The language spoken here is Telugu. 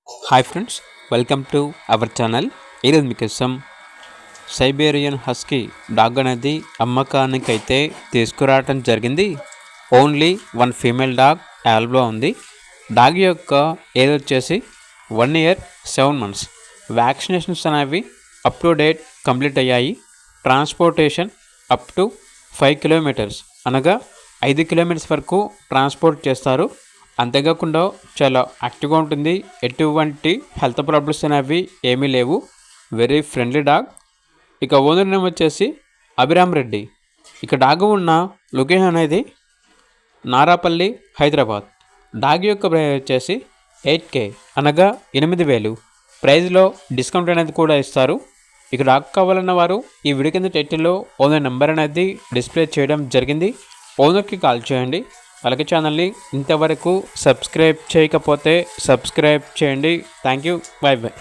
Hi friends, welcome to our channel. ఈరోజు మీకోసం సైబేరియన్ హస్కీ డాగ్ అనేది అమ్మకానికి అయితే తీసుకురావడం జరిగింది. ఓన్లీ వన్ ఫీమేల్ డాగ్ అవైలబుల్గా ఉంది. డాగ్ యొక్క ఏజ్ వచ్చేసి 1 year 7 months. వ్యాక్సినేషన్స్ అనేవి అప్ టు డేట్ కంప్లీట్ అయ్యాయి. ట్రాన్స్పోర్టేషన్ అప్ టు 5 kilometers అనగా 5 kilometers వరకు ట్రాన్స్పోర్ట్ చేస్తారు. అంతేకాకుండా చాలా యాక్టివ్గా ఉంటుంది. ఎటువంటి హెల్త్ ప్రాబ్లమ్స్ అనేవి ఏమీ లేవు. Very friendly dog. ఇక ఓనర్ నేమ్ వచ్చేసి అభిరామ్ రెడ్డి. ఇక డాగ్ ఉన్న లొకేషన్ అనేది నారాపల్లి, హైదరాబాద్. డాగ్ యొక్క ప్రైస్ వచ్చేసి 8K అనగా 8,000. ప్రైజ్లో డిస్కౌంట్ అనేది కూడా ఇస్తారు. ఇక డాగ్ కావాలన్న వారు ఈ వీడియో కింద టైటిల్లో ఓనర్ నెంబర్ అనేది డిస్ప్లే చేయడం జరిగింది. ఓనర్కి కాల్ చేయండి. అలాగే ఛానల్ని ఇంతవరకు సబ్స్క్రైబ్ చేయకపోతే సబ్స్క్రైబ్ చేయండి. Thank you. By by.